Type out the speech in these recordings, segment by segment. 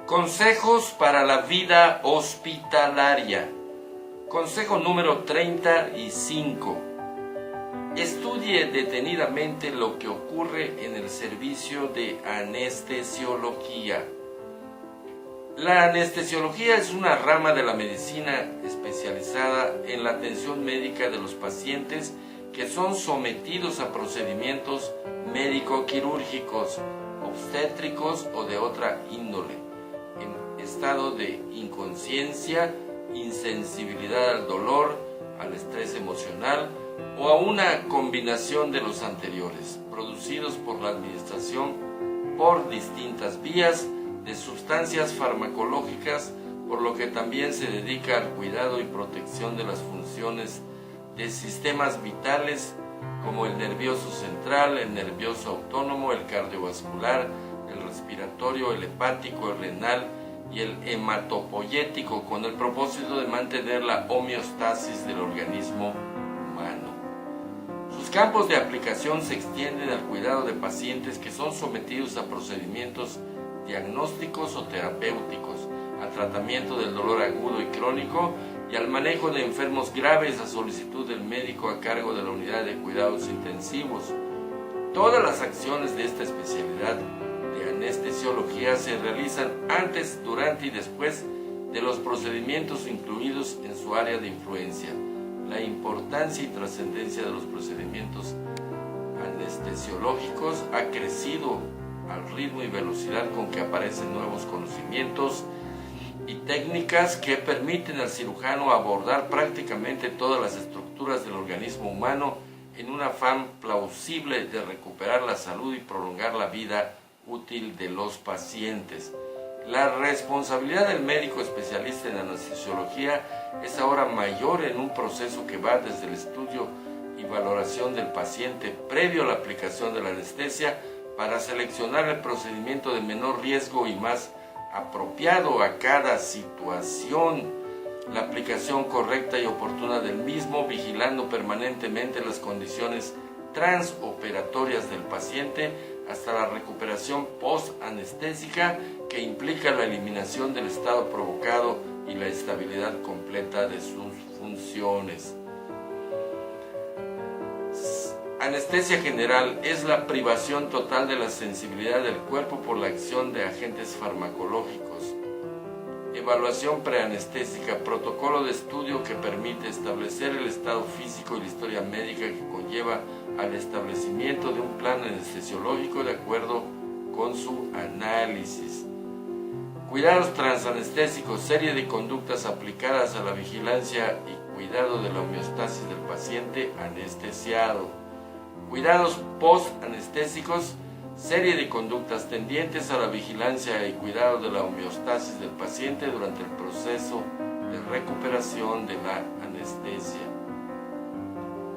Consejos para la vida hospitalaria. Consejo número 35. Estudie detenidamente lo que ocurre en el servicio de anestesiología. La anestesiología es una rama de la medicina especializada en la atención médica de los pacientes que son sometidos a procedimientos médico-quirúrgicos, obstétricos o de otra índole, en estado de inconsciencia, insensibilidad al dolor, al estrés emocional o a una combinación de los anteriores, producidos por la administración por distintas vías de sustancias farmacológicas, por lo que también se dedica al cuidado y protección de las funciones de sistemas vitales como el nervioso central, el nervioso autónomo, el cardiovascular, el respiratorio, el hepático, el renal y el hematopoyético, con el propósito de mantener la homeostasis del organismo humano. Sus campos de aplicación se extienden al cuidado de pacientes que son sometidos a procedimientos diagnósticos o terapéuticos, al tratamiento del dolor agudo y crónico y al manejo de enfermos graves a solicitud del médico a cargo de la unidad de cuidados intensivos. Todas las acciones de esta especialidad de anestesiología se realizan antes, durante y después de los procedimientos incluidos en su área de influencia. La importancia y trascendencia de los procedimientos anestesiológicos ha crecido al ritmo y velocidad con que aparecen nuevos conocimientos y técnicas que permiten al cirujano abordar prácticamente todas las estructuras del organismo humano en un afán plausible de recuperar la salud y prolongar la vida útil de los pacientes. La responsabilidad del médico especialista en anestesiología es ahora mayor en un proceso que va desde el estudio y valoración del paciente previo a la aplicación de la anestesia para seleccionar el procedimiento de menor riesgo y más apropiado a cada situación, la aplicación correcta y oportuna del mismo, vigilando permanentemente las condiciones transoperatorias del paciente hasta la recuperación post-anestésica, que implica la eliminación del estado provocado y la estabilidad completa de sus funciones. Anestesia general es la privación total de la sensibilidad del cuerpo por la acción de agentes farmacológicos. Evaluación preanestésica, protocolo de estudio que permite establecer el estado físico y la historia médica que conlleva al establecimiento de un plan anestesiológico de acuerdo con su análisis. Cuidados transanestésicos, serie de conductas aplicadas a la vigilancia y cuidado de la homeostasis del paciente anestesiado. Cuidados post-anestésicos, serie de conductas tendientes a la vigilancia y cuidado de la homeostasis del paciente durante el proceso de recuperación de la anestesia.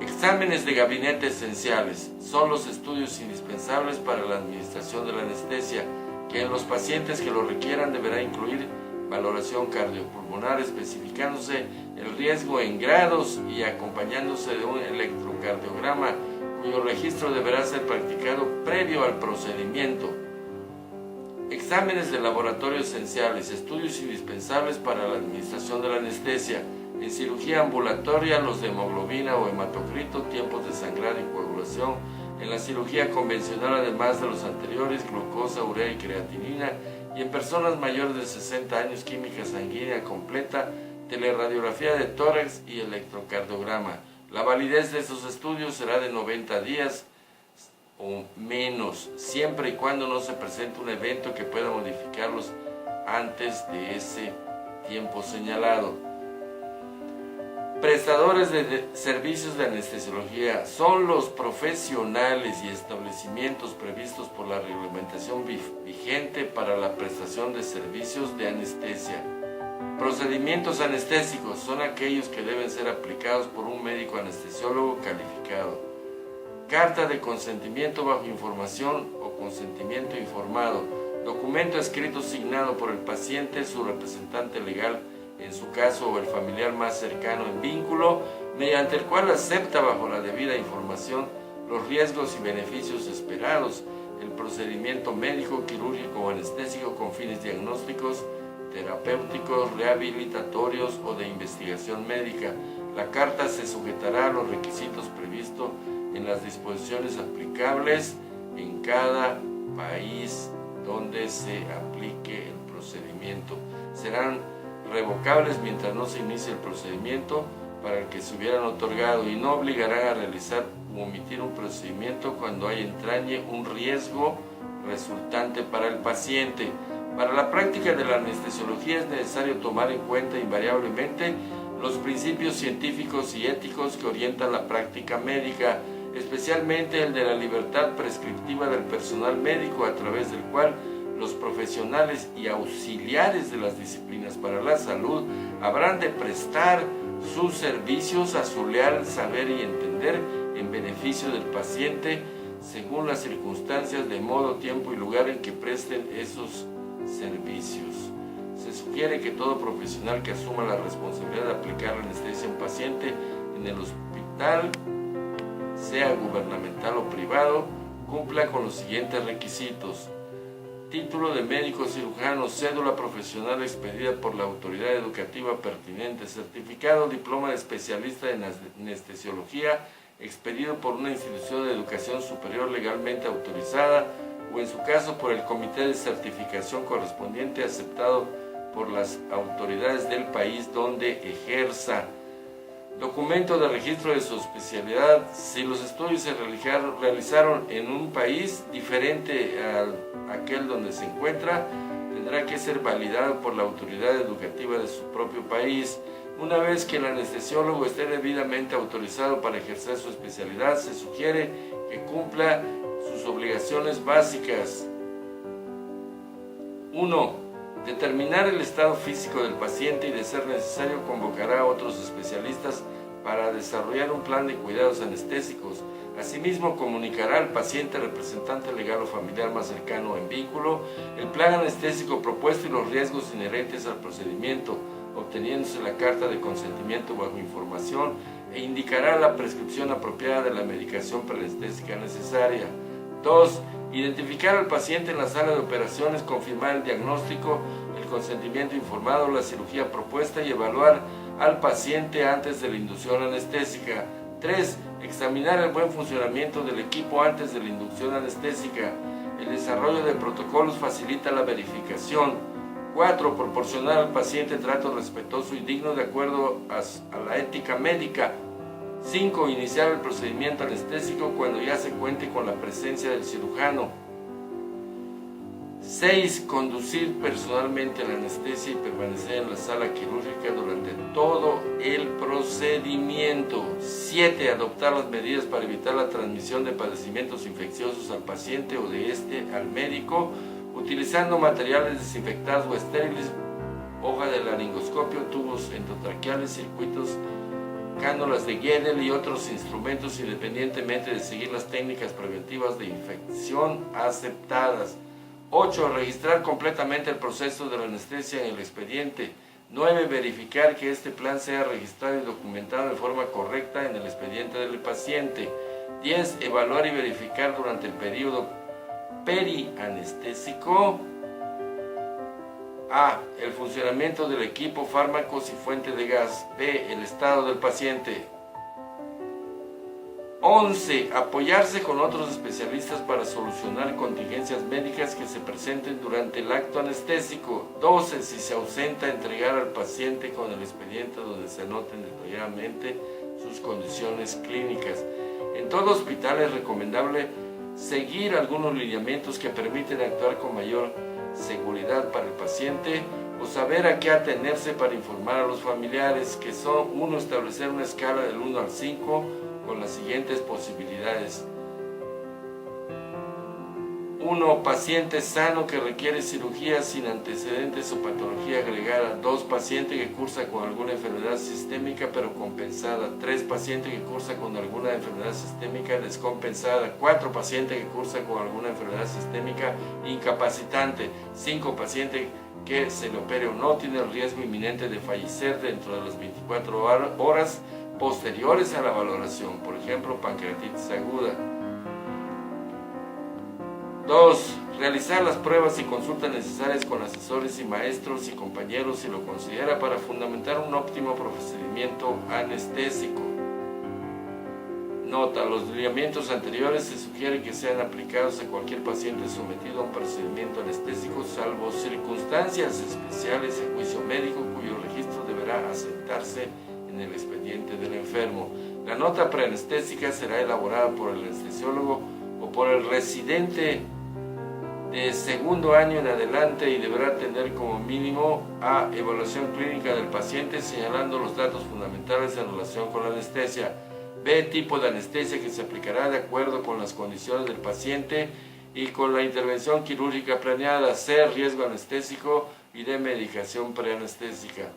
Exámenes de gabinete esenciales son los estudios indispensables para la administración de la anestesia, que en los pacientes que lo requieran deberá incluir valoración cardiopulmonar, especificándose el riesgo en grados y acompañándose de un electrocardiograma, cuyo registro deberá ser practicado previo al procedimiento. Exámenes de laboratorio esenciales, estudios indispensables para la administración de la anestesia. En cirugía ambulatoria, los de hemoglobina o hematocrito, tiempos de sangrado y coagulación. En la cirugía convencional, además de los anteriores, glucosa, urea y creatinina. Y en personas mayores de 60 años, química sanguínea completa, teleradiografía de tórax y electrocardiograma. La validez de estos estudios será de 90 días o menos, siempre y cuando no se presente un evento que pueda modificarlos antes de ese tiempo señalado. Prestadores de servicios de anestesiología son los profesionales y establecimientos previstos por la reglamentación vigente para la prestación de servicios de anestesia. Procedimientos anestésicos son aquellos que deben ser aplicados por un médico anestesiólogo calificado. Carta de consentimiento bajo información o consentimiento informado. Documento escrito signado por el paciente, su representante legal, en su caso, o el familiar más cercano en vínculo, mediante el cual acepta bajo la debida información los riesgos y beneficios esperados. el procedimiento médico, quirúrgico o anestésico con fines diagnósticos, terapéuticos, rehabilitatorios o de investigación médica. La carta se sujetará a los requisitos previstos en las disposiciones aplicables en cada país donde se aplique el procedimiento. Serán revocables mientras no se inicie el procedimiento para el que se hubieran otorgado y no obligarán a realizar u omitir un procedimiento cuando hay entrañe un riesgo resultante para el paciente. Para la práctica de la anestesiología es necesario tomar en cuenta invariablemente los principios científicos y éticos que orientan la práctica médica, especialmente el de la libertad prescriptiva del personal médico, a través del cual los profesionales y auxiliares de las disciplinas para la salud habrán de prestar sus servicios a su leal saber y entender en beneficio del paciente según las circunstancias, de modo, tiempo y lugar en que presten esos servicios. Se sugiere que todo profesional que asuma la responsabilidad de aplicar la anestesia a un paciente en el hospital, sea gubernamental o privado, cumpla con los siguientes requisitos: título de médico cirujano, cédula profesional expedida por la autoridad educativa pertinente, certificado, diploma de especialista en anestesiología expedido por una institución de educación superior legalmente autorizada o en su caso por el comité de certificación correspondiente aceptado por las autoridades del país donde ejerza. Documento de registro de su especialidad. Si los estudios se realizaron en un país diferente a aquel donde se encuentra, tendrá que ser validado por la autoridad educativa de su propio país. Una vez que el anestesiólogo esté debidamente autorizado para ejercer su especialidad, se sugiere que cumpla sus obligaciones básicas. 1. Determinar el estado físico del paciente y, de ser necesario, convocará a otros especialistas para desarrollar un plan de cuidados anestésicos. Asimismo, comunicará al paciente, representante legal o familiar más cercano en vínculo, el plan anestésico propuesto y los riesgos inherentes al procedimiento, obteniéndose la carta de consentimiento bajo información, e indicará la prescripción apropiada de la medicación preanestésica necesaria. 2. Identificar al paciente en la sala de operaciones, confirmar el diagnóstico, el consentimiento informado, la cirugía propuesta y evaluar al paciente antes de la inducción anestésica. 3. Examinar el buen funcionamiento del equipo antes de la inducción anestésica. El desarrollo de protocolos facilita la verificación. 4. Proporcionar al paciente trato respetuoso y digno de acuerdo a la ética médica. 5. Iniciar el procedimiento anestésico cuando ya se cuente con la presencia del cirujano. 6. Conducir personalmente la anestesia y permanecer en la sala quirúrgica durante todo el procedimiento. 7. Adoptar las medidas para evitar la transmisión de padecimientos infecciosos al paciente o de este al médico, utilizando materiales desinfectados o estériles, hoja de laringoscopio, tubos endotraqueales, circuitos, cánulas de Guedel y otros instrumentos, independientemente de seguir las técnicas preventivas de infección aceptadas. 8. Registrar completamente el proceso de la anestesia en el expediente. 9. Verificar que este plan sea registrado y documentado de forma correcta en el expediente del paciente. 10. Evaluar y verificar durante el periodo perianestésico: A. El funcionamiento del equipo, fármacos y fuente de gas. B. El estado del paciente. 11. Apoyarse con otros especialistas para solucionar contingencias médicas que se presenten durante el acto anestésico. 12. Si se ausenta, entregar al paciente con el expediente donde se anoten detalladamente sus condiciones clínicas. En todo hospital es recomendable seguir algunos lineamientos que permiten actuar con mayor seguridad para el paciente o saber a qué atenerse para informar a los familiares, que son: 1. Establecer una escala del 1 al 5 con las siguientes posibilidades. 1. Paciente sano que requiere cirugía sin antecedentes o patología agregada. 2. Paciente que cursa con alguna enfermedad sistémica pero compensada. 3. Paciente que cursa con alguna enfermedad sistémica descompensada. 4. Paciente que cursa con alguna enfermedad sistémica incapacitante. 5. Paciente que se le opere o no tiene el riesgo inminente de fallecer dentro de las 24 horas posteriores a la valoración, por ejemplo, pancreatitis aguda. 2. Realizar las pruebas y consultas necesarias con asesores y maestros y compañeros si lo considera para fundamentar un óptimo procedimiento anestésico. Nota: los lineamientos anteriores se sugiere que sean aplicados a cualquier paciente sometido a un procedimiento anestésico, salvo circunstancias especiales en juicio médico, cuyo registro deberá aceptarse en el expediente del enfermo. La nota preanestésica será elaborada por el anestesiólogo o por el residente de segundo año en adelante y deberá tener como mínimo A. Evaluación clínica del paciente, señalando los datos fundamentales en relación con la anestesia. B. Tipo de anestesia que se aplicará de acuerdo con las condiciones del paciente y con la intervención quirúrgica planeada. C. Riesgo anestésico y D. Medicación preanestésica.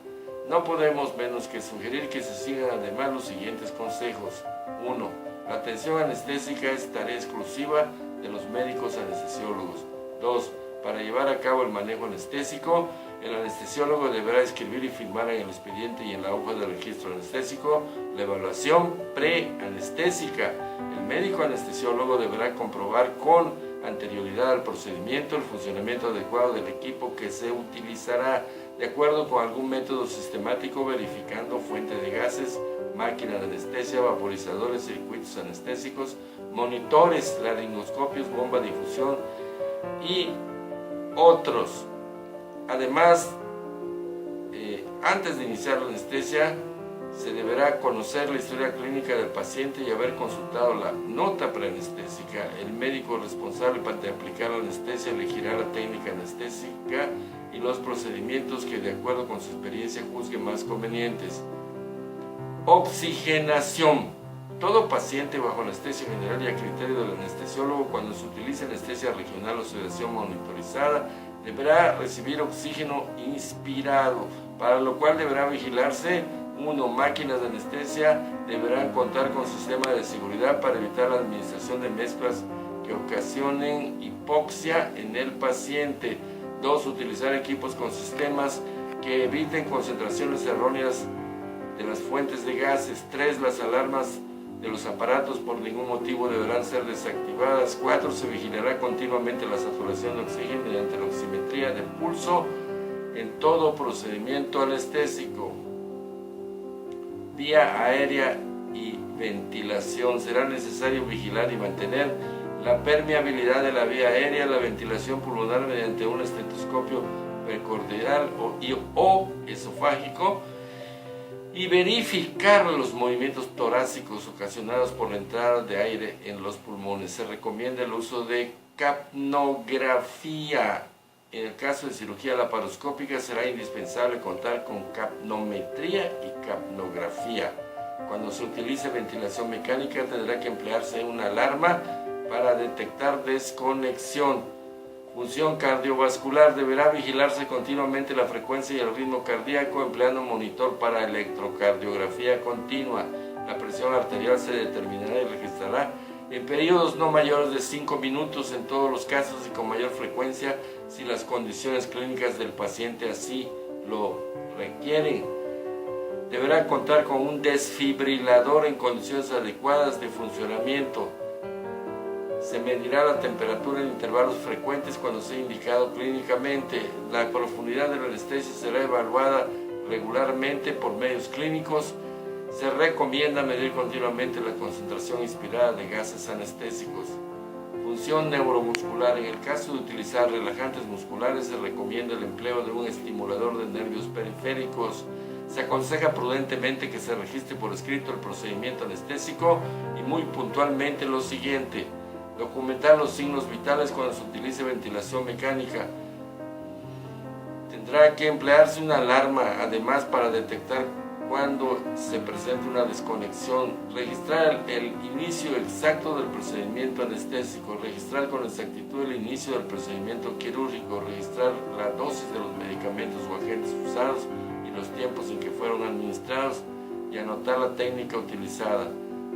No podemos menos que sugerir que se sigan además los siguientes consejos. 1. La atención anestésica es tarea exclusiva de los médicos anestesiólogos. 2. Para llevar a cabo el manejo anestésico, el anestesiólogo deberá escribir y firmar en el expediente y en la hoja de registro anestésico la evaluación preanestésica. El médico anestesiólogo deberá comprobar con anterioridad al procedimiento el funcionamiento adecuado del equipo que se utilizará de acuerdo con algún método sistemático, verificando fuente de gases, máquina de anestesia, vaporizadores, circuitos anestésicos, monitores, laringoscopios, bomba de difusión y otros. Además, antes de iniciar la anestesia, se deberá conocer la historia clínica del paciente y haber consultado la nota preanestésica. El médico responsable para aplicar la anestesia elegirá la técnica anestésica y los procedimientos que de acuerdo con su experiencia juzgue más convenientes. Oxigenación. Todo paciente bajo anestesia general y a criterio del anestesiólogo, cuando se utilice anestesia regional o sedación monitorizada, deberá recibir oxígeno inspirado, para lo cual deberá vigilarse. 1. Máquinas de anestesia deberán contar con sistema de seguridad para evitar la administración de mezclas que ocasionen hipoxia en el paciente. 2. Utilizar equipos con sistemas que eviten concentraciones erróneas de las fuentes de gases. 3. Las alarmas de los aparatos por ningún motivo deberán ser desactivadas. 4. Se vigilará continuamente la saturación de oxígeno mediante la oximetría de pulso en todo procedimiento anestésico. Vía aérea y ventilación. Será necesario vigilar y mantener la permeabilidad de la vía aérea, la ventilación pulmonar mediante un estetoscopio precordial o esofágico, y verificar los movimientos torácicos ocasionados por la entrada de aire en los pulmones. Se recomienda el uso de capnografía. En el caso de cirugía laparoscópica será indispensable contar con capnometría y capnografía. Cuando se utilice ventilación mecánica tendrá que emplearse una alarma para detectar desconexión. Función cardiovascular. Deberá vigilarse continuamente la frecuencia y el ritmo cardíaco empleando un monitor para electrocardiografía continua. La presión arterial se determinará y registrará en periodos no mayores de 5 minutos en todos los casos y con mayor frecuencia si las condiciones clínicas del paciente así lo requieren. Deberá contar con un desfibrilador en condiciones adecuadas de funcionamiento. Se medirá la temperatura en intervalos frecuentes cuando sea indicado clínicamente. La profundidad de la anestesia será evaluada regularmente por medios clínicos. Se recomienda medir continuamente la concentración inspirada de gases anestésicos. Función neuromuscular. En el caso de utilizar relajantes musculares, se recomienda el empleo de un estimulador de nervios periféricos. Se aconseja prudentemente que se registre por escrito el procedimiento anestésico y muy puntualmente lo siguiente: documentar los signos vitales cuando se utilice ventilación mecánica. Tendrá que emplearse una alarma, además, para detectar cuando se presenta una desconexión. Registrar el inicio exacto del procedimiento anestésico. Registrar con exactitud el inicio del procedimiento quirúrgico. Registrar la dosis de los medicamentos o agentes usados y los tiempos en que fueron administrados, y anotar la técnica utilizada.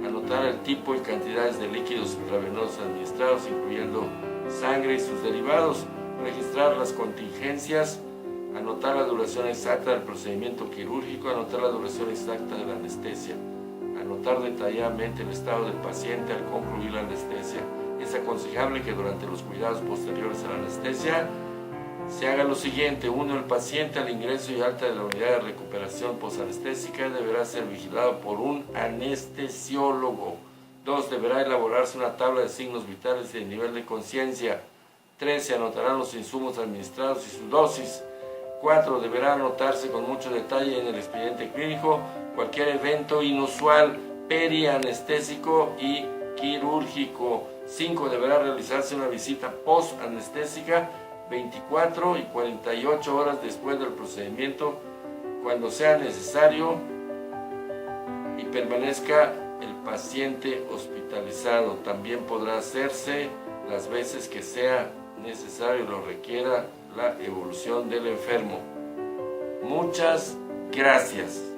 Anotar el tipo y cantidades de líquidos intravenosos administrados, incluyendo sangre y sus derivados. Registrar las contingencias. Anotar la duración exacta del procedimiento quirúrgico. Anotar la duración exacta de la anestesia. Anotar detalladamente el estado del paciente al concluir la anestesia. Es aconsejable que durante los cuidados posteriores a la anestesia se haga lo siguiente. 1. El paciente al ingreso y alta de la unidad de recuperación posanestésica deberá ser vigilado por un anestesiólogo. 2. Deberá elaborarse una tabla de signos vitales y de nivel de conciencia. 3. Se anotarán los insumos administrados y su dosis. 4. Deberá anotarse con mucho detalle en el expediente clínico cualquier evento inusual, perianestésico y quirúrgico. 5. Deberá realizarse una visita post-anestésica 24 y 48 horas después del procedimiento, cuando sea necesario, y permanezca el paciente hospitalizado. También podrá hacerse las veces que sea necesario y lo requiera la evolución del enfermo. Muchas gracias.